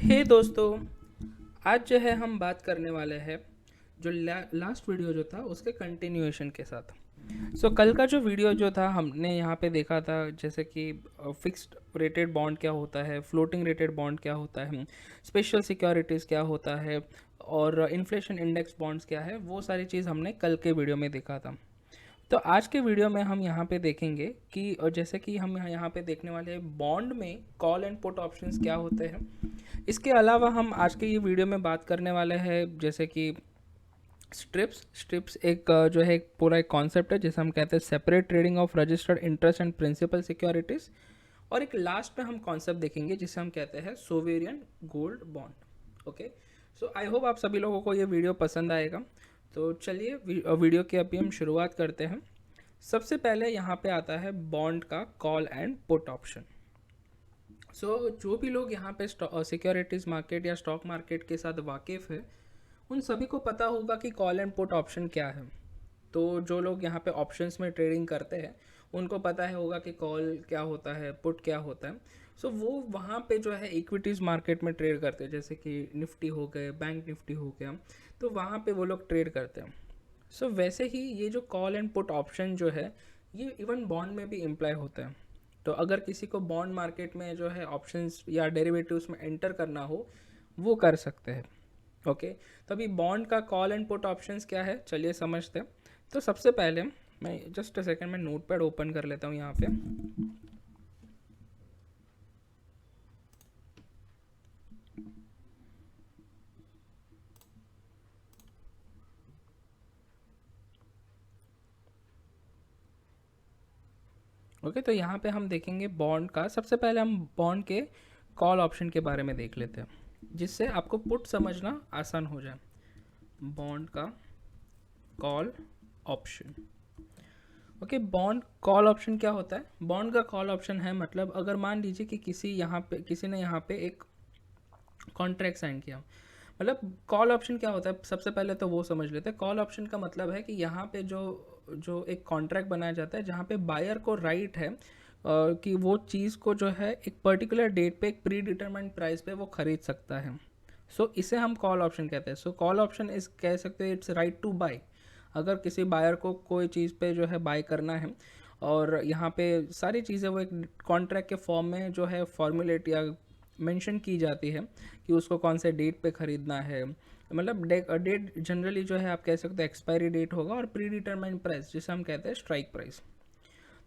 हे दोस्तों, आज जो है हम बात करने वाले हैं जो लास्ट वीडियो जो था उसके कंटिन्यूएशन के साथ। कल का जो वीडियो जो था हमने यहाँ पे देखा था, जैसे कि फिक्स्ड रेटेड बॉन्ड क्या होता है, फ्लोटिंग रेटेड बॉन्ड क्या होता है, स्पेशल सिक्योरिटीज़ क्या होता है और इन्फ्लेशन इंडेक्स बॉन्ड्स क्या है, वो सारी चीज़ हमने कल के वीडियो में देखा था। तो आज के वीडियो में हम यहाँ पे देखेंगे कि जैसे कि हम यहाँ पे देखने वाले हैं बॉन्ड में कॉल एंड पुट ऑप्शंस क्या होते हैं। इसके अलावा हम आज के ये वीडियो में बात करने वाले हैं जैसे कि स्ट्रिप्स एक जो है एक पूरा एक कॉन्सेप्ट है जिसे हम कहते हैं separate trading of registered interest and principal securities. और एक लास्ट में हम कॉन्सेप्ट देखेंगे जिसे हम कहते हैं sovereign gold bond. Okay, so I hope आप सभी लोगों को ये वीडियो पसंद आएगा। तो चलिए वीडियो की अभी हम शुरुआत करते हैं। सबसे पहले यहाँ पे आता है बॉन्ड का कॉल एंड पुट ऑप्शन। जो भी लोग यहाँ पे सिक्योरिटीज़ मार्केट या स्टॉक मार्केट के साथ वाकिफ़ है, उन सभी को पता होगा कि कॉल एंड पुट ऑप्शन क्या है। तो जो लोग यहाँ पे ऑप्शंस में ट्रेडिंग करते हैं उनको पता है होगा कि कॉल क्या होता है, पुट क्या होता है। वो वहाँ पे जो है इक्विटीज़ मार्केट में ट्रेड करते हैं, जैसे कि निफ्टी हो गए, बैंक निफ्टी हो गया, तो वहाँ पे वो लोग ट्रेड करते हैं। वैसे ही ये जो कॉल एंड पुट ऑप्शन जो है ये इवन बॉन्ड में भी इम्प्लाई होता है। तो अगर किसी को बॉन्ड मार्केट में जो है ऑप्शंस या डेरिवेटिव्स में एंटर करना हो, वो कर सकते हैं। ओके, तो अभी बॉन्ड का कॉल एंड पुट ऑप्शंस क्या है, चलिए समझते हैं। तो सबसे पहले मैं जस्ट अ सेकंड में नोटपैड ओपन कर लेता हूँ यहाँ पे। ओके, तो यहाँ पे हम देखेंगे बॉन्ड का। सबसे पहले हम बॉन्ड के कॉल ऑप्शन के बारे में देख लेते हैं जिससे आपको पुट समझना आसान हो जाए। बॉन्ड का call option. Okay, bond call option क्या होता है? बॉन्ड का कॉल ऑप्शन है मतलब अगर मान लीजिए कि किसी ने यहाँ पे एक कॉन्ट्रैक्ट साइन किया। मतलब कॉल ऑप्शन क्या होता है, सबसे पहले तो वो समझ लेते हैं। कॉल ऑप्शन का मतलब है कि यहाँ पे जो जो एक कॉन्ट्रैक्ट बनाया जाता है जहाँ पे बायर को राइट है कि वो चीज़ को जो है एक पर्टिकुलर डेट पे एक प्री डिटरमाइंड प्राइस पे वो खरीद सकता है। इसे हम कॉल ऑप्शन कहते हैं। कॉल ऑप्शन इस कह सकते हैं इट्स राइट टू बाय। अगर किसी बायर को कोई चीज़ पे जो है बाय करना है और यहाँ पे सारी चीज़ें वो एक कॉन्ट्रैक्ट के फॉर्म में जो है फॉर्मुलेट या मेंशन की जाती है कि उसको कौन से डेट पे ख़रीदना है। मतलब डेट जनरली जो है आप कह सकते हैं एक्सपायरी डेट होगा और प्री डिटरमाइंड प्राइस जिसे हम कहते हैं स्ट्राइक प्राइस।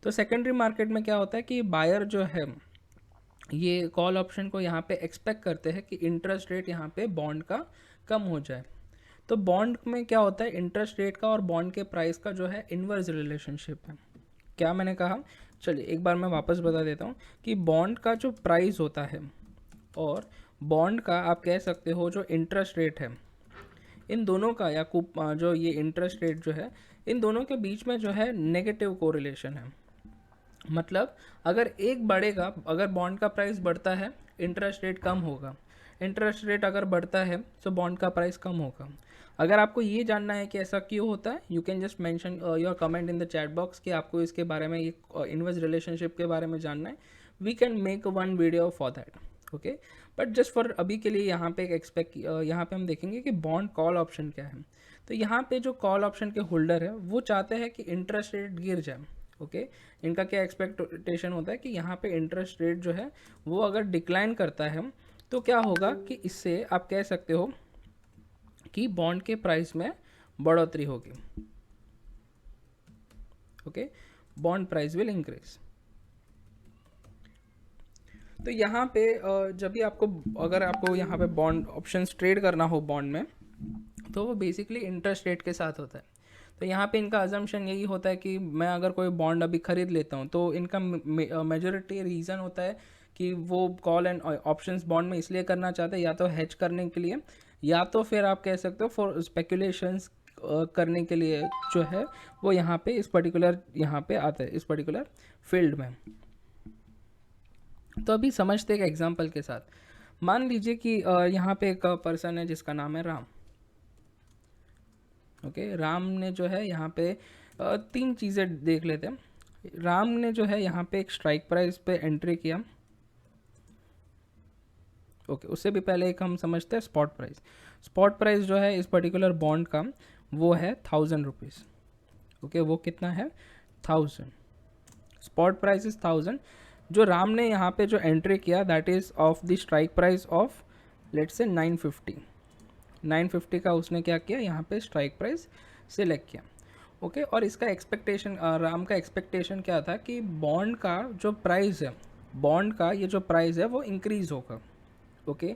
तो सेकेंडरी मार्केट में क्या होता है कि बायर जो है ये कॉल ऑप्शन को यहाँ पे एक्सपेक्ट करते हैं कि इंटरेस्ट रेट यहाँ पे बॉन्ड का कम हो जाए। तो बॉन्ड में क्या होता है, इंटरेस्ट रेट का और बॉन्ड के प्राइस का जो है इन्वर्स रिलेशनशिप है। क्या मैंने कहा, चलिए एक बार मैं वापस बता देता हूँ कि बॉन्ड का जो प्राइस होता है और बॉन्ड का आप कह सकते हो जो इंटरेस्ट रेट है, इन दोनों का या जो ये इंटरेस्ट रेट जो है इन दोनों के बीच में जो है नेगेटिव कोरिलेशन है। मतलब अगर एक बढ़ेगा, अगर बॉन्ड का प्राइस बढ़ता है इंटरेस्ट रेट कम होगा, इंटरेस्ट रेट अगर बढ़ता है तो बॉन्ड का प्राइस कम होगा। अगर आपको ये जानना है कि ऐसा क्यों होता है, you can just mention your comment in the chat box कि आपको इसके बारे में, ये इनवर्स रिलेशनशिप के बारे में जानना है। We can make one video for that. Okay, but just for अभी के लिए यहाँ पे एक यहाँ पे हम देखेंगे कि बॉन्ड कॉल ऑप्शन क्या है। तो यहाँ पे जो कॉल ऑप्शन के होल्डर है वो चाहते हैं कि इंटरेस्ट रेट गिर जाए। ओके, इनका क्या एक्सपेक्टेशन होता है कि यहाँ पे इंटरेस्ट रेट जो है वो अगर डिक्लाइन करता है तो क्या होगा कि इससे आप कह सकते हो कि बॉन्ड के प्राइस में बढ़ोतरी होगी। Okay, bond price will increase. तो यहाँ पे जब भी आपको, अगर आपको यहाँ पे बॉन्ड ऑप्शंस ट्रेड करना हो बॉन्ड में, तो वो बेसिकली इंटरेस्ट रेट के साथ होता है। तो यहाँ पे इनका अजम्पशन यही होता है कि मैं अगर कोई बॉन्ड अभी खरीद लेता हूँ तो इनका मेजोरिटी रीज़न होता है कि वो कॉल एंड ऑप्शंस बॉन्ड में इसलिए करना चाहते हैं, या तो हेज करने के लिए या तो फिर आप कह सकते हो फॉर स्पेकुलेशंस करने के लिए जो है वो यहाँ पे इस पर्टिकुलर यहाँ पे आता है इस पर्टिकुलर फील्ड में। तो अभी समझते हैं एक एग्जांपल के साथ। मान लीजिए कि यहाँ पे एक पर्सन है जिसका नाम है राम। ओके, राम ने जो है यहाँ पे तीन चीज़ें देख लेते हैं। राम ने जो है यहाँ पे एक स्ट्राइक प्राइस पे एंट्री किया। ओके, उससे भी पहले एक हम समझते हैं स्पॉट प्राइस। स्पॉट प्राइस जो है इस पर्टिकुलर बॉन्ड का वो है 1000 रुपीज़। ओके, वो कितना है 1000। Spot price is 1000। जो राम ने यहाँ पे जो एंट्री किया that is of the strike price of let's say 950। 950 का उसने क्या किया, यहाँ पे स्ट्राइक प्राइस सिलेक्ट किया। ओके, और इसका एक्सपेक्टेशन, राम का एक्सपेक्टेशन क्या था कि बॉन्ड का जो प्राइस है, बॉन्ड का ये जो प्राइस है वो इंक्रीज़ होगा। ओके,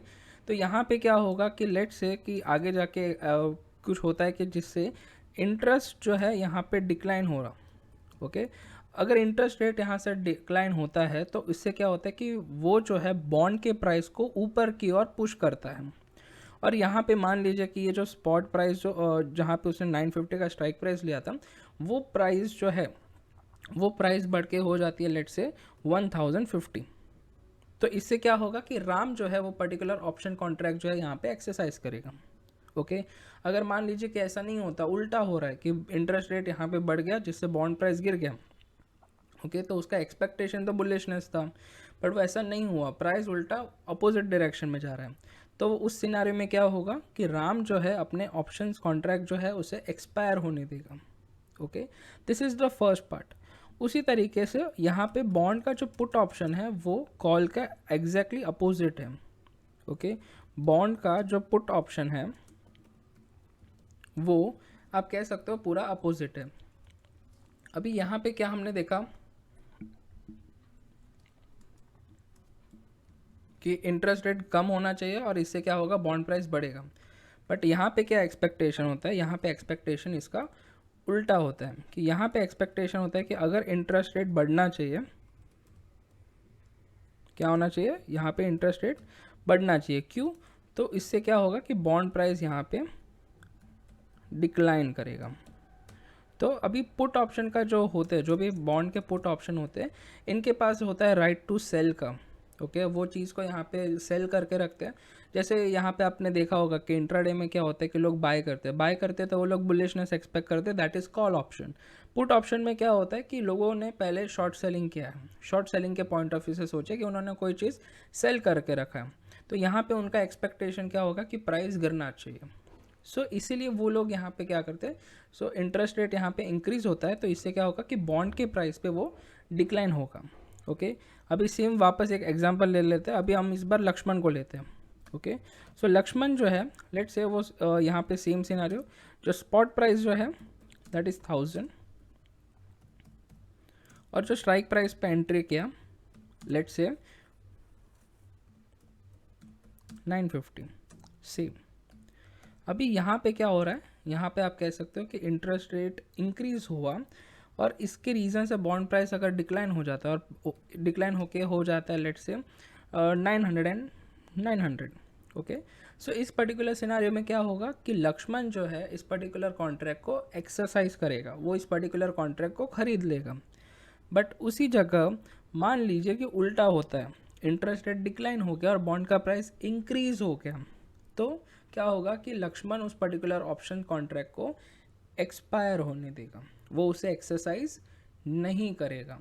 तो यहाँ पे क्या होगा कि लेट्स से कि आगे जाके कुछ होता है कि जिससे इंटरेस्ट जो है यहाँ पे डिक्लाइन हो रहा। ओके, अगर इंटरेस्ट रेट यहाँ से डिक्लाइन होता है तो इससे क्या होता है कि वो जो है बॉन्ड के प्राइस को ऊपर की ओर पुश करता है। और यहाँ पे मान लीजिए कि ये जो स्पॉट प्राइस जो जहाँ पे उसने 950 का स्ट्राइक प्राइस लिया था, वो प्राइस जो है वो प्राइस बढ़ के हो जाती है लेट्स से 1050। तो इससे क्या होगा कि राम जो है वो पर्टिकुलर ऑप्शन कॉन्ट्रैक्ट जो है यहाँ पे एक्सरसाइज करेगा। ओके, अगर मान लीजिए कि ऐसा नहीं होता, उल्टा हो रहा है कि इंटरेस्ट रेट यहाँ पे बढ़ गया जिससे बॉन्ड प्राइस गिर गया। ओके, तो उसका एक्सपेक्टेशन तो बुलिशनेस था, बट वो ऐसा नहीं हुआ, प्राइस उल्टा अपोजिट डायरेक्शन में जा रहा है। तो उस सिनारियो में क्या होगा कि राम जो है अपने ऑप्शंस कॉन्ट्रैक्ट जो है उसे एक्सपायर होने देगा। Okay, this is the first part. उसी तरीके से यहाँ पे बॉन्ड का जो पुट ऑप्शन है वो कॉल का एग्जैक्टली अपोजिट है। ओके, बॉन्ड का जो पुट ऑप्शन है वो आप कह सकते हो पूरा अपोजिट है। अभी यहाँ पे क्या हमने देखा कि इंटरेस्ट रेट कम होना चाहिए और इससे क्या होगा, बॉन्ड प्राइस बढ़ेगा। बट यहाँ पे क्या एक्सपेक्टेशन होता है, यहाँ पे एक्सपेक्टेशन इसका उल्टा होता है कि यहाँ पे एक्सपेक्टेशन होता है कि अगर इंटरेस्ट रेट बढ़ना चाहिए, क्या होना चाहिए, यहाँ पे इंटरेस्ट रेट बढ़ना चाहिए। क्यों? तो इससे क्या होगा कि बॉन्ड प्राइस यहाँ पे डिक्लाइन करेगा। तो अभी पुट ऑप्शन का जो होते हैं, जो भी बॉन्ड के पुट ऑप्शन होते हैं, इनके पास होता है राइट टू सेल का। ओके, वो चीज़ को यहाँ पे सेल करके रखते हैं। जैसे यहाँ पे आपने देखा होगा कि इंट्राडे में क्या होता है कि लोग बाय करते हैं तो वो लोग बुलिशनेस एक्सपेक्ट करते हैं, that is call option. Put option में क्या होता है कि लोगों ने पहले शॉर्ट सेलिंग किया है, शॉर्ट सेलिंग के पॉइंट ऑफ व्यू से सोचे कि उन्होंने कोई चीज़ सेल करके रखा है, तो यहाँ पे उनका एक्सपेक्टेशन क्या होगा कि प्राइस गिरना चाहिए। सो इसीलिए वो लोग यहाँ पे क्या करते हैं, सो इंटरेस्ट रेट यहाँ पे इंक्रीज होता है, तो इससे क्या होगा कि बॉन्ड के प्राइस पे वो डिक्लाइन होगा। ओके, अभी सेम वापस एक एग्जांपल ले लेते हैं। अभी हम इस बार लक्ष्मण को लेते हैं। ओके, सो लक्ष्मण जो है लेट्स से वो यहाँ पे सेम सिनारियो, जो स्पॉट प्राइस जो है दैट इज़ 1000 और जो स्ट्राइक प्राइस पे एंट्री किया लेट्स से 950 सेम। अभी यहाँ पे क्या हो रहा है, यहाँ पे आप कह सकते हो कि इंटरेस्ट रेट इंक्रीज हुआ और इसके रीज़न से बॉन्ड प्राइस अगर डिक्लाइन हो जाता है और डिक्लाइन होके हो जाता है लेट्स से 900 एंड 900। ओके, सो इस पर्टिकुलर सिनारियो में क्या होगा कि लक्ष्मण जो है इस पर्टिकुलर कॉन्ट्रैक्ट को एक्सरसाइज करेगा, वो इस पर्टिकुलर कॉन्ट्रैक्ट को खरीद लेगा। बट उसी जगह मान लीजिए कि उल्टा होता है, इंटरेस्ट रेट डिक्लाइन हो गया और बॉन्ड का प्राइस इंक्रीज हो गया, तो क्या होगा कि लक्ष्मण उस पर्टिकुलर ऑप्शन कॉन्ट्रैक्ट को एक्सपायर होने देगा, वो उसे एक्सरसाइज नहीं करेगा।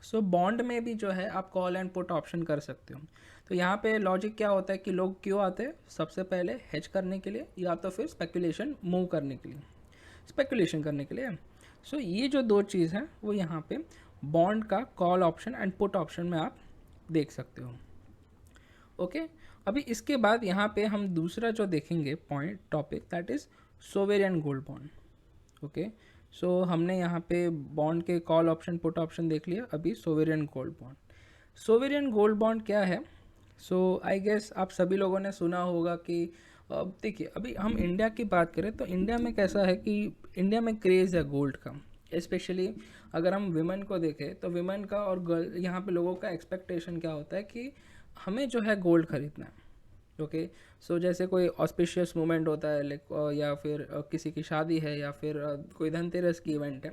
सो बॉन्ड में भी जो है आप कॉल एंड पुट ऑप्शन कर सकते हो। तो यहाँ पे लॉजिक क्या होता है कि लोग क्यों आते हैं, सबसे पहले हेज करने के लिए या तो फिर स्पेकुलेशन मूव करने के लिए, स्पेकुलेशन करने के लिए। सो ये जो दो चीज़ हैं वो यहाँ पे बॉन्ड का call option and put option में आप देख सकते हो। ओके, अभी इसके बाद यहाँ पे हम दूसरा जो देखेंगे point topic that is sovereign gold bond. Okay, so हमने यहाँ पे बॉन्ड के कॉल ऑप्शन पुट ऑप्शन देख लिया, अभी sovereign gold bond. Sovereign gold bond क्या है? सो आई गेस आप सभी लोगों ने सुना होगा कि देखिए अभी हम इंडिया की बात करें तो इंडिया में कैसा है कि इंडिया में क्रेज़ है गोल्ड का, स्पेशली अगर हम विमेन को देखें तो विमेन का और गर्ल यहाँ पे लोगों का एक्सपेक्टेशन क्या होता है कि हमें जो है गोल्ड खरीदना है। ओके, सो जैसे कोई ऑस्पिशियस मोमेंट होता है लाइक या फिर किसी की शादी है या फिर कोई धनतेरस की इवेंट है,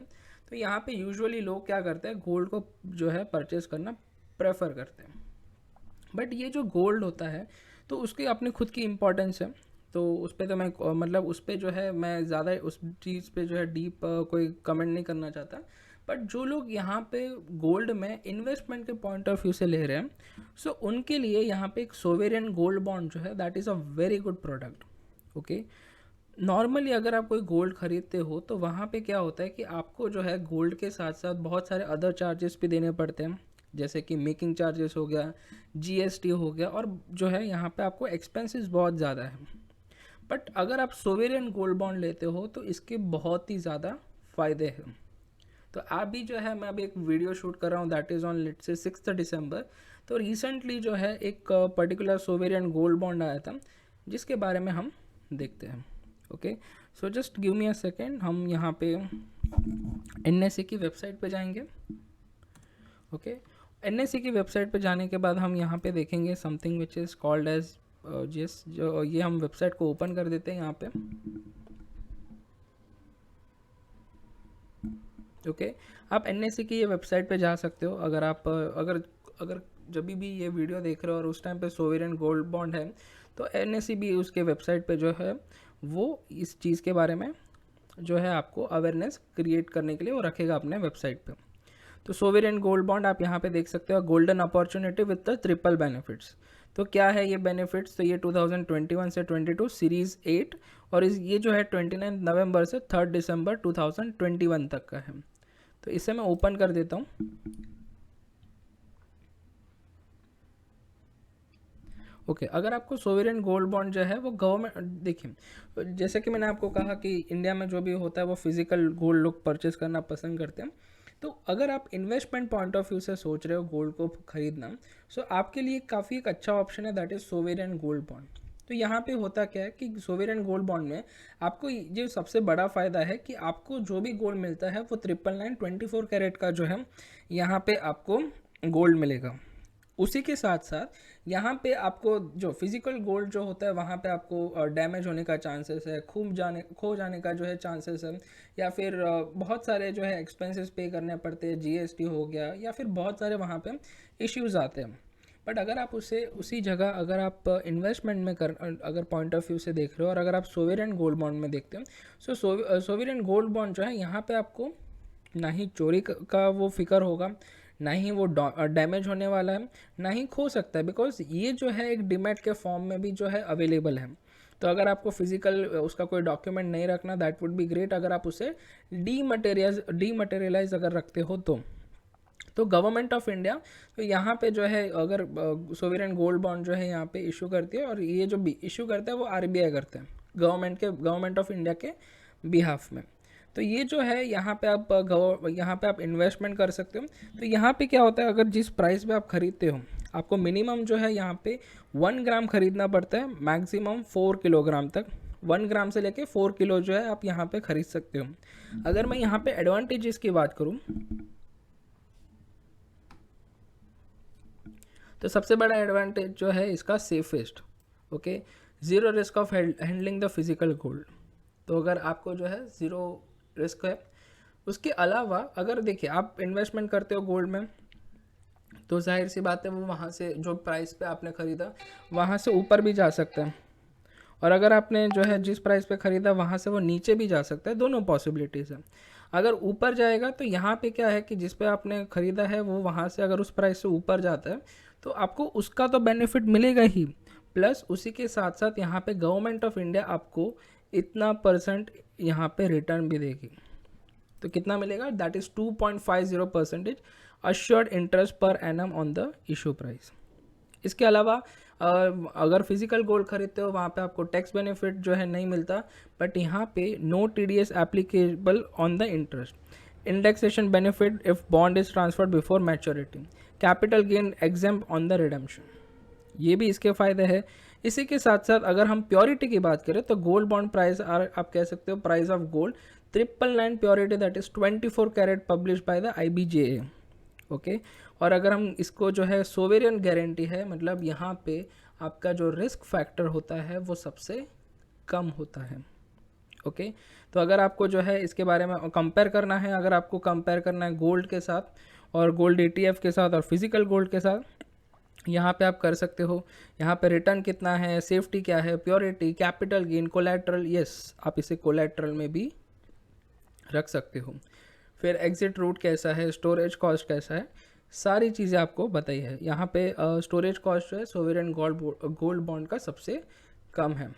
तो यहाँ पे यूजुअली लोग क्या करते हैं, गोल्ड को जो है परचेस करना प्रेफर करते हैं। बट ये जो गोल्ड होता है तो उसकी अपनी खुद की इम्पोर्टेंस है। तो उस पर तो मैं मतलब उस पर जो है मैं ज़्यादा उस चीज़ पे जो है डीप कोई कमेंट नहीं करना चाहता। बट जो लोग यहाँ पे गोल्ड में इन्वेस्टमेंट के पॉइंट ऑफ व्यू से ले रहे हैं, सो उनके लिए यहाँ पे एक सोवेरियन गोल्ड बॉन्ड जो है that is a very good product. Okay, normally अगर आप कोई गोल्ड खरीदते हो तो वहाँ पे क्या होता है कि आपको जो है गोल्ड के साथ साथ बहुत सारे अदर चार्जेस भी देने पड़ते हैं, जैसे कि मेकिंग चार्जेस हो गया, जीएसटी हो गया, और जो है यहाँ पे आपको एक्सपेंसेस बहुत ज़्यादा है। बट अगर आप सोवेरियन गोल्ड बॉन्ड लेते हो तो इसके बहुत ही ज़्यादा फ़ायदे हैं। तो आप भी जो है, मैं अभी एक वीडियो शूट कर रहा हूँ that is on let's say 6 दिसंबर। तो रिसेंटली जो है एक पर्टिकुलर सोवेरियन गोल्ड बॉन्ड आया था जिसके बारे में हम देखते हैं। Okay, so just give me a second, हम यहाँ पे एनएससी की वेबसाइट पे जाएंगे। ओके, एनएससी की वेबसाइट पे जाने के बाद हम यहाँ पे देखेंगे something which is called as जिस जो ये हम वेबसाइट को ओपन कर देते हैं यहाँ पे। ओके, आप एनएससी की ये वेबसाइट पे जा सकते हो। अगर आप अगर अगर जब भी ये वीडियो देख रहे हो और उस टाइम पे सोवेरियन गोल्ड बॉन्ड है तो एनएससी भी उसके वेबसाइट पे जो है वो इस चीज़ के बारे में जो है आपको अवेयरनेस क्रिएट करने के लिए वो रखेगा अपने वेबसाइट पे। तो सोवेरियन गोल्ड बॉन्ड आप यहाँ पे देख सकते हो, golden opportunity with the triple benefits. तो क्या है ये बेनिफिट्स? तो ये 2021 से 22 सीरीज़ 8 और ये जो है 29 नवंबर से 3 दिसंबर 2021 तक का है। तो इसे मैं ओपन कर देता हूँ। ओके, अगर आपको सोवेरियन गोल्ड बॉन्ड जो है वो गवर्नमेंट, देखिए जैसे कि मैंने आपको कहा कि इंडिया में जो भी होता है वो फिजिकल गोल्ड लोग परचेस करना पसंद करते हैं। तो अगर आप इन्वेस्टमेंट पॉइंट ऑफ व्यू से सोच रहे हो गोल्ड को खरीदना, सो आपके लिए काफ़ी एक अच्छा ऑप्शन है that is sovereign gold bond. तो यहाँ पे होता क्या है कि सोवेरियन गोल्ड बॉन्ड में आपको जो सबसे बड़ा फ़ायदा है कि आपको जो भी गोल्ड मिलता है वो 999 24 कैरेट का जो है यहाँ पे आपको गोल्ड मिलेगा। उसी के साथ साथ यहाँ पे आपको जो फिजिकल गोल्ड जो होता है वहाँ पे आपको डैमेज होने का चांसेस है, खो जाने का जो है चांसेस है, या फिर बहुत सारे जो है एक्सपेंसेस पे करने पड़ते हैं, जीएसटी हो गया, या फिर बहुत सारे वहाँ पे इश्यूज आते हैं। बट अगर आप उसे उसी जगह अगर आप इन्वेस्टमेंट में अगर पॉइंट ऑफ व्यू से देख रहे हो और अगर आप सोवेरियन गोल्ड बॉन्ड में देखते हो, सो सोवेरियन गोल्ड बॉन्ड जो है यहाँ पे आपको ना ही चोरी का वो फिक्र होगा, ना ही वो डैमेज होने वाला है, ना ही खो सकता है, बिकॉज ये जो है एक डीमैट के फॉर्म में भी जो है अवेलेबल है। तो अगर आपको फिजिकल उसका कोई डॉक्यूमेंट नहीं रखना दैट वुड बी ग्रेट। अगर आप उसे डीमटेरियलाइज अगर रखते हो तो गवर्नमेंट ऑफ इंडिया तो यहाँ पे जो है अगर सोवेरियन गोल्ड बॉन्ड जो है यहाँ पे इशू करती है, और ये जो इशू करता है वो आरबीआई करते हैं गवर्नमेंट ऑफ इंडिया के बिहाफ में। तो ये जो है यहाँ पे आप इन्वेस्टमेंट कर सकते हो। तो यहाँ पे क्या होता है, अगर जिस प्राइस पे आप खरीदते हो आपको मिनिमम जो है यहाँ पे 1 ग्राम खरीदना पड़ता है, मैक्सिमम 4 किलोग्राम तक। 1 ग्राम से लेके 4 किलो जो है आप यहाँ पे खरीद सकते हो। अगर मैं यहाँ पे एडवांटेजेस की बात करूँ तो सबसे बड़ा एडवांटेज जो है इसका safest. Okay, zero risk of handling the physical gold. तो अगर आपको जो है ज़ीरो रिस्क है। उसके अलावा अगर देखिए आप इन्वेस्टमेंट करते हो गोल्ड में तो जाहिर सी बात है वो वहाँ से जो प्राइस पे आपने ख़रीदा वहाँ से ऊपर भी जा सकता है, और अगर आपने जो है जिस प्राइस पे ख़रीदा वहाँ से वो नीचे भी जा सकता है। दोनों पॉसिबिलिटीज़ हैं। अगर ऊपर जाएगा तो यहाँ पे क्या है कि जिस पे आपने ख़रीदा है वो वहाँ से अगर उस प्राइस से ऊपर जाता है तो आपको उसका तो बेनिफिट मिलेगा ही, प्लस उसी के साथ साथ यहाँ पे गवर्नमेंट ऑफ इंडिया आपको इतना % यहाँ पे रिटर्न भी देगी। तो कितना मिलेगा? That is 2.50% assured interest per annum on the issue price. इसके अलावा अगर फिजिकल गोल्ड खरीदते हो वहाँ पे आपको टैक्स बेनिफिट जो है नहीं मिलता, बट यहाँ पे no TDS applicable on the interest, indexation benefit if bond is transferred before maturity, capital gain exempt on the redemption, ये भी इसके फ़ायदे हैं। इसी के साथ साथ अगर हम प्योरिटी की बात करें तो गोल्ड बॉन्ड प्राइस आप कह सकते हो price of gold 999 purity that is 24 carat publish by the IBJA। Okay, और अगर हम इसको जो है सोवेरियन गारंटी है, मतलब यहाँ पे आपका जो रिस्क फैक्टर होता है वो सबसे कम होता है। ओके, तो अगर आपको जो है इसके बारे में कंपेयर करना है, अगर आपको कंपेयर करना है गोल्ड के साथ और गोल्ड ETF के साथ और फिजिकल गोल्ड के साथ, यहाँ पे आप कर सकते हो। यहाँ पे रिटर्न कितना है, सेफ्टी क्या है, purity, capital gain, collateral, yes आप इसे कोलैटरल में भी रख सकते हो। फिर एग्जिट रूट कैसा है, स्टोरेज कॉस्ट कैसा है, सारी चीज़ें आपको बताई है। यहाँ पे स्टोरेज कॉस्ट जो है सोवरेन गोल्ड बॉन्ड का सबसे कम है।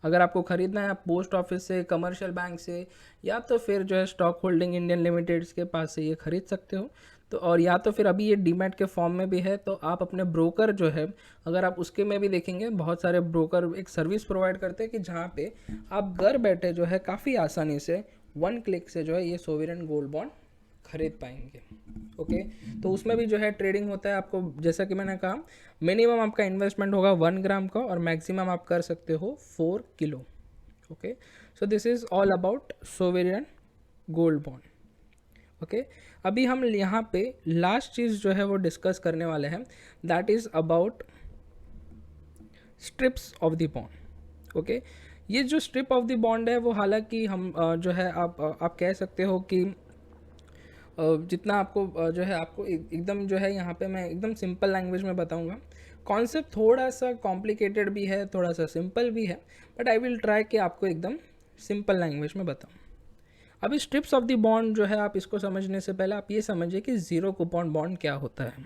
अगर आपको ख़रीदना है आप पोस्ट ऑफिस से, कमर्शियल बैंक से, या तो फिर जो है स्टॉक होल्डिंग इंडियन लिमिटेड्स के पास से ये खरीद सकते हो। तो और या तो फिर अभी ये डीमैट के फॉर्म में भी है, तो आप अपने ब्रोकर जो है, अगर आप उसके में भी देखेंगे बहुत सारे ब्रोकर एक सर्विस प्रोवाइड करते हैं कि जहाँ पे आप घर बैठे जो है काफ़ी आसानी से 1 क्लिक से जो है ये सोवरेन गोल्ड बॉन्ड खरीद पाएंगे। ओके, तो उसमें भी जो है ट्रेडिंग होता है। आपको जैसा कि मैंने कहा मिनिमम आपका इन्वेस्टमेंट होगा 1 ग्राम का और मैक्सिमम आप कर सकते हो 4 kilo. Okay, so this is all about sovereign gold bond. Okay, अभी हम यहाँ पे लास्ट चीज़ जो है वो डिस्कस करने वाले हैं, that is about strips of the bond. Okay, ये जो स्ट्रिप ऑफ द बॉन्ड है वो हालांकि हम जो है आप कह सकते हो कि जितना आपको जो है आपको एकदम जो है यहाँ पे मैं एकदम सिंपल लैंग्वेज में बताऊँगा। कॉन्सेप्ट थोड़ा सा कॉम्प्लिकेटेड भी है, थोड़ा सा सिंपल भी है, बट आई विल ट्राई कि आपको एकदम सिंपल लैंग्वेज में बताऊँ। अभी स्ट्रिप्स ऑफ द बॉन्ड जो है आप इसको समझने से पहले आप ये समझिए कि ज़ीरो कूपन बॉन्ड क्या होता है।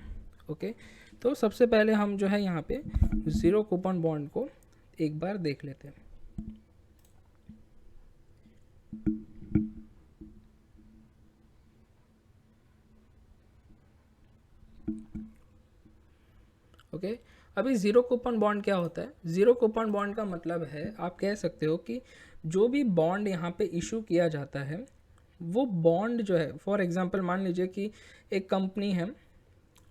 ओके, तो सबसे पहले हम जो है यहाँ पे ज़ीरो कूपन बॉन्ड को एक बार देख लेते हैं। ओके, अभी ज़ीरो कूपन बॉन्ड क्या होता है? ज़ीरो कूपन बॉन्ड का मतलब है, आप कह सकते हो कि जो भी बॉन्ड यहाँ पे इशू किया जाता है वो बॉन्ड जो है, फॉर एग्जांपल मान लीजिए कि एक कंपनी है।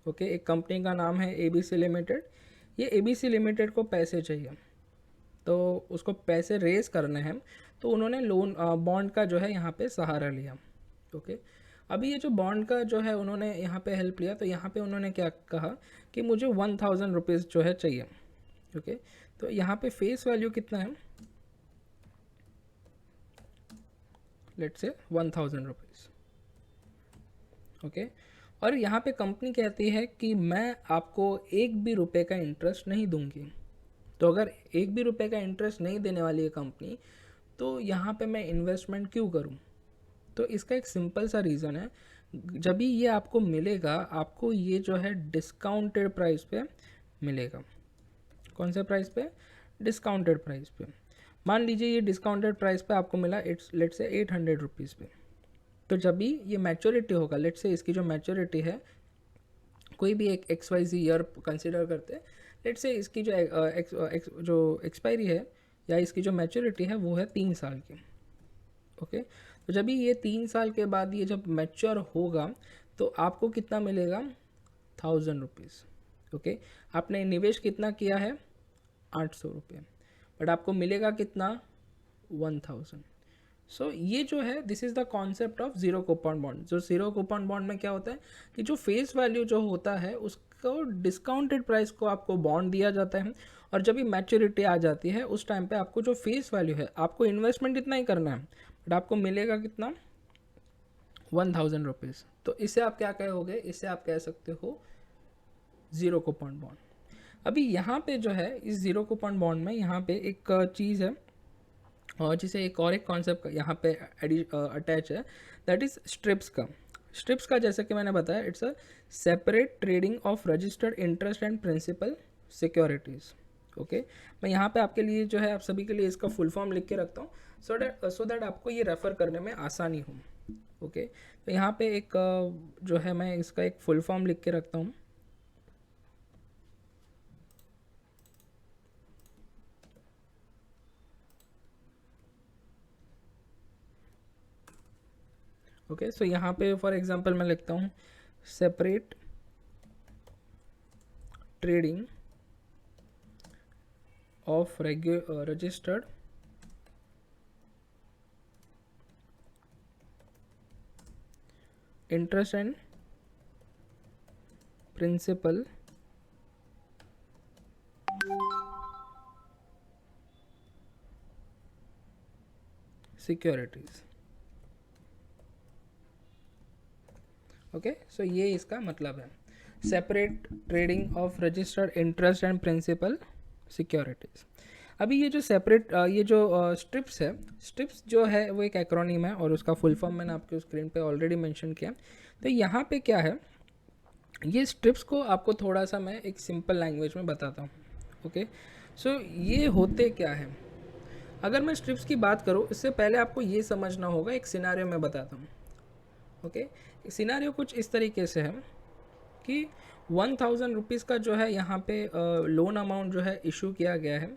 ओके, एक कंपनी का नाम है एबीसी लिमिटेड। ये एबीसी लिमिटेड को पैसे चाहिए, तो उसको पैसे रेज करने हैं, तो उन्होंने लोन बॉन्ड का जो है यहाँ पे सहारा लिया। ओके, अभी ये जो बॉन्ड का जो है उन्होंने यहाँ पे हेल्प लिया, तो यहाँ पे उन्होंने क्या कहा कि मुझे 1000 रुपीज़ जो है चाहिए। ओके, तो यहाँ पे फेस वैल्यू कितना है, लेट्स से 1000 रुपीज़। ओके, और यहाँ पे कंपनी कहती है कि मैं आपको एक भी रुपए का इंटरेस्ट नहीं दूंगी। तो अगर एक भी रुपए का इंटरेस्ट नहीं देने वाली है कंपनी, तो यहाँ पे मैं इन्वेस्टमेंट क्यों करूँ? तो इसका एक सिंपल सा रीज़न है, जब भी ये आपको मिलेगा, आपको ये जो है डिस्काउंटेड प्राइस पे मिलेगा। कौन से प्राइस पे? डिस्काउंटेड प्राइस पे। मान लीजिए ये डिस्काउंटेड प्राइस पे आपको मिला इट्स लेट्स से 800 रुपीज़ पे। तो जब भी ये मैच्योरिटी होगा, लेट्स से इसकी जो मैच्योरिटी है, कोई भी एक XYZ ईयर कंसिडर करते हैं, लेट्स से इसकी जो जो एक्सपायरी है या इसकी जो मैच्योरिटी है वो है 3 साल की। ओके, तो जब भी ये 3 साल के बाद ये जब मैच्योर होगा तो आपको कितना मिलेगा? 1000 रुपीज़। ओके, आपने निवेश कितना किया है? 800 रुपये, बट आपको मिलेगा कितना? 1000। सो ये जो है this is the concept of zero coupon bond. जो ज़ीरो कूपन बॉन्ड में क्या होता है कि जो फेस वैल्यू जो होता है उसको डिस्काउंटेड प्राइस को आपको बॉन्ड दिया जाता है, और जब भी मैच्योरिटी आ जाती है उस टाइम पे आपको जो फेस वैल्यू है, आपको इन्वेस्टमेंट इतना ही करना है, बट आपको मिलेगा कितना? 1000 रुपीज़। तो इससे आप क्या कहोगे? इससे आप कह सकते हो ज़ीरो कूपन बॉन्ड। अभी यहाँ पे जो है इस ज़ीरो कूपन बॉन्ड में यहाँ पे एक चीज़ है, और जिसे एक कॉन्सेप्ट यहाँ पे अटैच है, दैट इज़ स्ट्रिप्स का। स्ट्रिप्स का जैसे कि मैंने बताया, it's a separate trading of registered interest and principal securities. Okay, मैं यहाँ पे आपके लिए जो है आप सभी के लिए इसका फुल फॉर्म लिख के रखता हूँ, सो दैट आपको ये रेफ़र करने में आसानी हो। ओके, तो यहाँ पे एक जो है मैं इसका एक फुल फॉर्म लिख के रखता हूँ। ओके, सो यहाँ पे फॉर एग्जांपल मैं लिखता हूँ separate trading of registered interest and principal securities. Okay, so ये इसका मतलब है। Separate trading of registered interest and principal securities. अभी ये जो सेपरेट ये जो स्ट्रिप्स है, स्ट्रिप्स जो है वो एक एक्रोनिम है और उसका फुल फॉर्म मैंने आपके स्क्रीन पे ऑलरेडी मेंशन किया। तो यहाँ पे क्या है, ये स्ट्रिप्स को आपको थोड़ा सा मैं एक सिंपल लैंग्वेज में बताता हूँ। ओके, सो ये होते क्या है। अगर मैं स्ट्रिप्स की बात करूँ, इससे पहले आपको ये समझना होगा, एक सिनारियो मैं बताता हूँ। ओके, सिनारियो कुछ इस तरीके से है कि 1000 रुपीज़ का जो है यहाँ पे लोन अमाउंट जो है इशू किया गया है,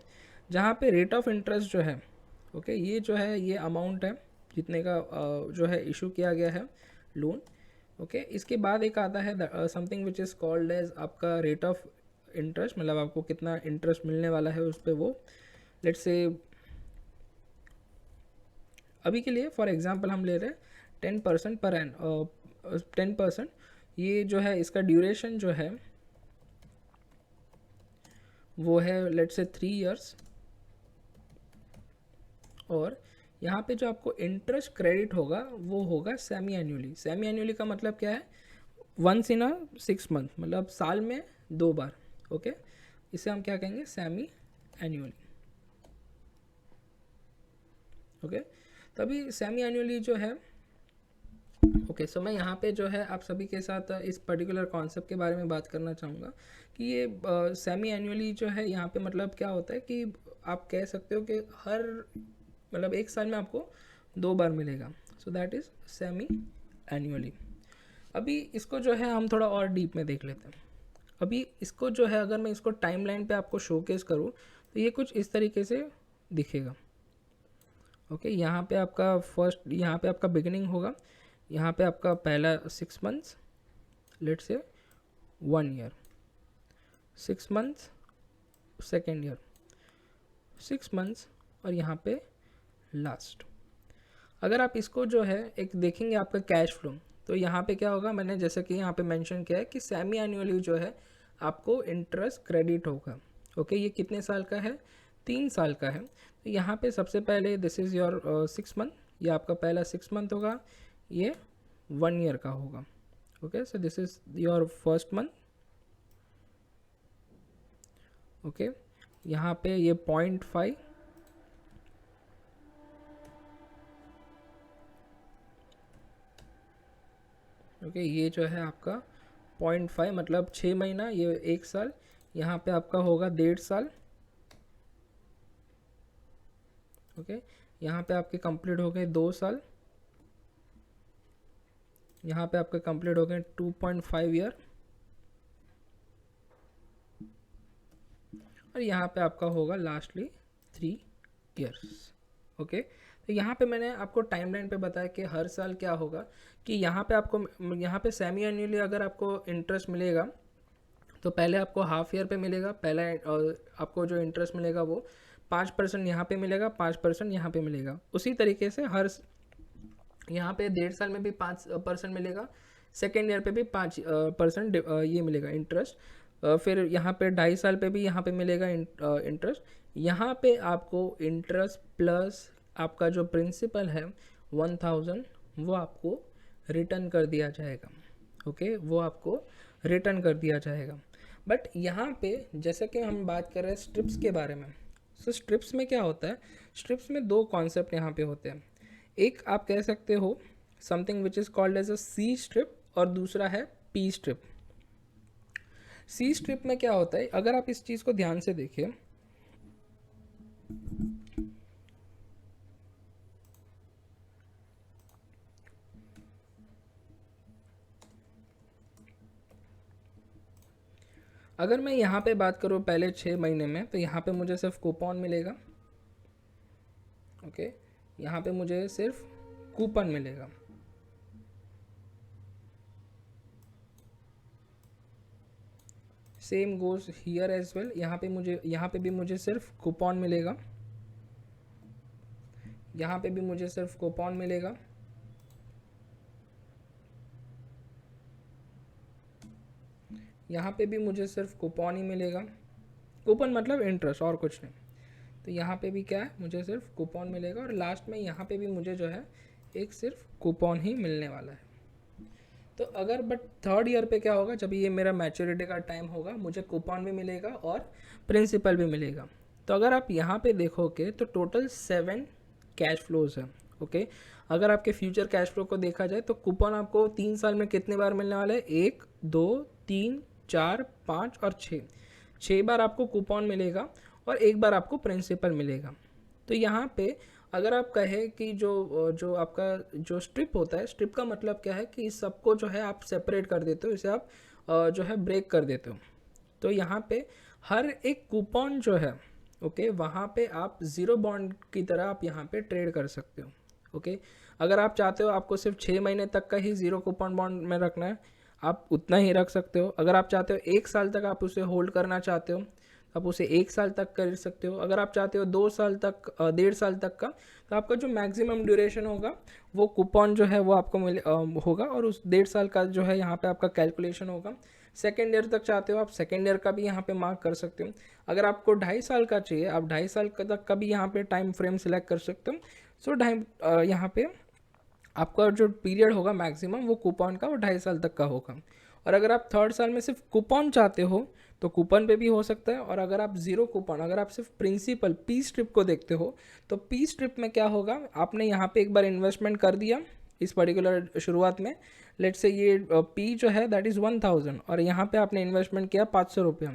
जहाँ पे रेट ऑफ इंटरेस्ट जो है, ओके, ये जो है ये अमाउंट है जितने का जो है इशू किया गया है लोन। ओके, इसके बाद एक आता है something which is called as आपका रेट ऑफ इंटरेस्ट, मतलब आपको कितना इंटरेस्ट मिलने वाला है उस पर। वो लेट्स से अभी के लिए फॉर एग्जांपल हम ले रहे हैं 10% पर एन 10%। ये जो है इसका ड्यूरेशन जो है वो है लेट्स से 3 इयर्स। और यहाँ पे जो आपको इंटरेस्ट क्रेडिट होगा वो होगा सेमी एनुअली। सेमी एनुअली का मतलब क्या है, वंस इन अ 6 मंथ, मतलब साल में 2 बार। ओके, इसे हम क्या कहेंगे, सेमी एनुअली। ओके, तभी सेमी एनुअली जो है। ओके, सो मैं यहाँ पे जो है आप सभी के साथ इस पर्टिकुलर कॉन्सेप्ट के बारे में बात करना चाहूँगा कि ये सेमी एनुअली जो है यहाँ पे मतलब क्या होता है कि आप कह सकते हो कि हर मतलब एक साल में आपको 2 बार मिलेगा। So that is semi annually. अभी इसको जो है हम थोड़ा और डीप में देख लेते हैं। अभी इसको जो है अगर मैं इसको टाइमलाइन पे आपको शोकेस करूँ तो ये कुछ इस तरीके से दिखेगा। ओके, यहाँ पे आपका फर्स्ट, यहाँ पे आपका बिगिनिंग होगा, यहाँ पे आपका पहला 6 months, let's say 1 year, 6 months, second year 6 months, और यहाँ पे लास्ट। अगर आप इसको जो है एक देखेंगे आपका कैश फ्लो, तो यहाँ पे क्या होगा, मैंने जैसे कि यहाँ पे मेंशन किया है कि सेमी एनुअली जो है आपको इंटरेस्ट क्रेडिट होगा। ओके, ये कितने साल का है, 3 साल का है। तो यहाँ पे सबसे पहले दिस इज़ योर 6 मंथ, ये आपका पहला 6 मंथ होगा, ये 1 ईयर का होगा। Okay, so this is your first month. Okay, यहाँ पे ये 0.5, ओके, ये जो है आपका 0.5 मतलब 6 महीना, ये 1 साल। यहाँ पे आपका होगा 1.5 साल। ओके, यहाँ पे आपके कंप्लीट हो गए 2 साल। यहाँ पे आपके कंप्लीट हो गए 2.5 ईयर। और यहाँ पे आपका होगा लास्टली 3 ईयर्स। ओके, तो यहाँ पे मैंने आपको टाइमलाइन पे बताया कि हर साल क्या होगा कि यहाँ पे आपको, यहाँ पे सेमी एनुअली अगर आपको इंटरेस्ट मिलेगा तो पहले आपको हाफ ईयर पे मिलेगा, पहला आपको जो इंटरेस्ट मिलेगा वो 5% यहाँ पे मिलेगा, 5% यहाँ पे मिलेगा। उसी तरीके से हर यहाँ पे 1.5 साल में भी 5% मिलेगा, सेकेंड ईयर पे भी 5% ये मिलेगा इंटरेस्ट। फिर यहाँ पे 2.5 साल पे भी यहाँ पे मिलेगा इंटरेस्ट। यहाँ पे आपको इंटरेस्ट प्लस आपका जो प्रिंसिपल है 1000 वो आपको रिटर्न कर दिया जाएगा। ओके, वो आपको रिटर्न कर दिया जाएगा। बट यहाँ पे जैसे कि हम बात कर रहे हैं स्ट्रिप्स के बारे में, सो स्ट्रिप्स में क्या होता है, स्ट्रिप्स में 2 कॉन्सेप्ट यहाँ पे होते हैं। एक आप कह सकते हो something which is called as a C strip, और दूसरा है पी स्ट्रिप। सी स्ट्रिप में क्या होता है, अगर आप इस चीज़ को ध्यान से देखें, अगर मैं यहाँ पे बात करूँ पहले 6 महीने में, तो यहाँ पे मुझे सिर्फ कूपन मिलेगा। ओके, यहाँ पे मुझे सिर्फ कूपन मिलेगा। Same goes here as well, यहाँ पे भी मुझे सिर्फ कूपन मिलेगा, यहाँ पे भी मुझे सिर्फ कूपन मिलेगा। यहाँ पे भी मुझे सिर्फ कूपन ही मिलेगा। कूपन मतलब इंटरेस्ट और कुछ नहीं। तो यहाँ पे भी क्या है, मुझे सिर्फ कूपन मिलेगा, और लास्ट में यहाँ पे भी मुझे जो है एक सिर्फ कूपन ही मिलने वाला है। तो अगर बट थर्ड ईयर पे क्या होगा, जब ये मेरा मैच्योरिटी का टाइम होगा, मुझे कूपन भी मिलेगा और प्रिंसिपल भी मिलेगा। तो अगर आप यहाँ पे देखोगे तो टोटल 7 कैश फ्लोज है। ओके, अगर आपके फ्यूचर कैश फ्लो को देखा जाए तो कूपन आपको 3 साल में कितने बार मिलने वाला है, 1 2 3 4 5 और 6 बार आपको कूपन मिलेगा और 1 बार आपको प्रिंसिपल मिलेगा। तो यहाँ पे अगर आप कहें कि जो आपका जो स्ट्रिप होता है, स्ट्रिप का मतलब क्या है कि इस सबको जो है आप सेपरेट कर देते हो, इसे आप जो है ब्रेक कर देते हो। तो यहाँ पे हर एक कूपन जो है, ओके, वहाँ पे आप ज़ीरो बॉन्ड की तरह आप यहाँ पे ट्रेड कर सकते हो। ओके, अगर आप चाहते हो आपको सिर्फ 6 महीने तक का ही ज़ीरो कूपन बॉन्ड में रखना है, आप उतना ही रख सकते हो। अगर आप चाहते हो 1 साल तक आप उसे होल्ड करना चाहते हो, आप उसे 1 साल तक कर सकते हो। अगर आप चाहते हो 2 साल तक, 1.5 साल तक का, तो आपका जो मैक्सिमम ड्यूरेशन होगा वो कूपन जो है वो आपको होगा, और उस 1.5 साल का जो है यहाँ पे आपका कैलकुलेशन होगा। सेकेंड ईयर तक चाहते हो आप सेकेंड ईयर का भी यहाँ पे मार्क कर सकते हो। अगर आपको 2.5 साल का चाहिए, आप 2.5 साल तक का भी यहाँ पे टाइम फ्रेम सिलेक्ट कर सकते हो। सो यहाँ पे आपका जो पीरियड होगा मैक्सिमम वो कूपन का वो 2.5 साल तक का होगा। और अगर आप थर्ड साल में सिर्फ कूपन चाहते हो तो कूपन पे भी हो सकता है। और अगर आप ज़ीरो कूपन, अगर आप सिर्फ प्रिंसिपल पी स्ट्रिप को देखते हो, तो पी स्ट्रिप में क्या होगा, आपने यहाँ पे एक बार इन्वेस्टमेंट कर दिया इस पर्टिकुलर शुरुआत में, लेट से ये पी जो है दैट इज़ 1000 और यहाँ पे आपने इन्वेस्टमेंट किया 500 रुपये।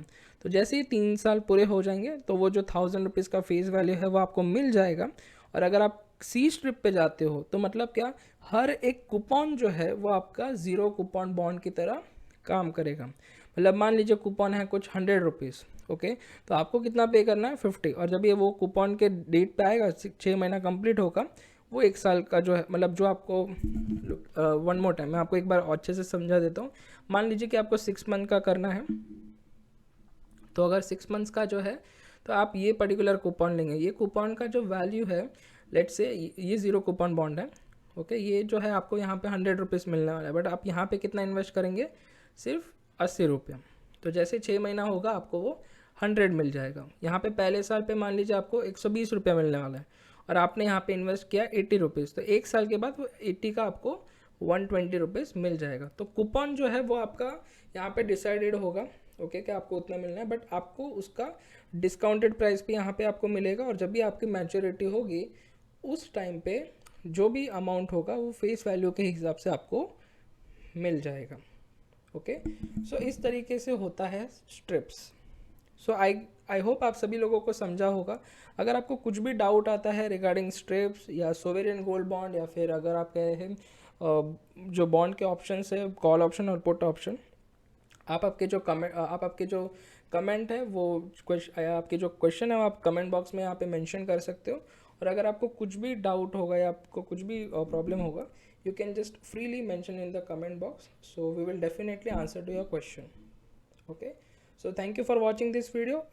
तो जैसे ही 3 साल पूरे हो जाएंगे तो वो जो 1000 रुपीज़ का फेस वैल्यू है वो आपको मिल जाएगा। और अगर आप सी स्ट्रिप पे जाते हो तो मतलब क्या, हर एक कूपन जो है वो आपका ज़ीरो कूपन बॉन्ड की तरह काम करेगा। मतलब मान लीजिए कूपन है कुछ 100 रुपीज़, ओके, तो आपको कितना पे करना है, 50। और जब ये वो कूपन के डेट पे आएगा, 6 महीना कंप्लीट होगा, वो 1 साल का जो है, मतलब जो आपको वन मोर टाइम मैं आपको एक बार अच्छे से समझा देता हूँ। मान लीजिए कि आपको 6 मंथ का करना है, तो अगर 6 मंथ्स का जो है तो आप ये पर्टिकुलर कूपन लेंगे। ये कूपन का जो वैल्यू है, लेट से ये ज़ीरो कूपन बॉन्ड है, ओके, ये जो है आपको यहाँ पे 100 रुपीज़ मिलने वाला है। बट आप यहाँ पे कितना इन्वेस्ट करेंगे, सिर्फ 80 रुपये। तो जैसे 6 महीना होगा आपको वो 100 मिल जाएगा। यहाँ पे पहले साल पे मान लीजिए आपको 120 रुपये मिलने वाला है और आपने यहाँ पे इन्वेस्ट किया 80 रुपीज़, तो 1 साल के बाद वो 80 का आपको 120 रुपीज़ मिल जाएगा। तो कूपन जो है वो आपका यहाँ पे डिसाइडेड होगा, ओके, कि आपको उतना मिलना है, बट आपको उसका डिस्काउंटेड प्राइस भी यहाँ पे आपको मिलेगा। और जब भी आपकी मैच्योरिटी होगी उस टाइम पे जो भी अमाउंट होगा वो फेस वैल्यू के हिसाब से आपको मिल जाएगा। ओके, सो इस तरीके से होता है स्ट्रिप्स। सो आई होप आप सभी लोगों को समझा होगा। अगर आपको कुछ भी डाउट आता है रिगार्डिंग स्ट्रिप्स या सोवेरियन गोल्ड बॉन्ड, या फिर अगर आप कह रहे हैं जो बॉन्ड के ऑप्शन है, कॉल ऑप्शन और पुट ऑप्शन, आप आपके जो कमेंट है वो आपके जो क्वेश्चन है वो आप कमेंट बॉक्स में यहाँ पे मेंशन कर सकते हो। और अगर आपको कुछ भी डाउट होगा या आपको कुछ भी प्रॉब्लम होगा, you can just freely mention in the comment box, so we will definitely answer to your question. Okay, so thank you for watching this video.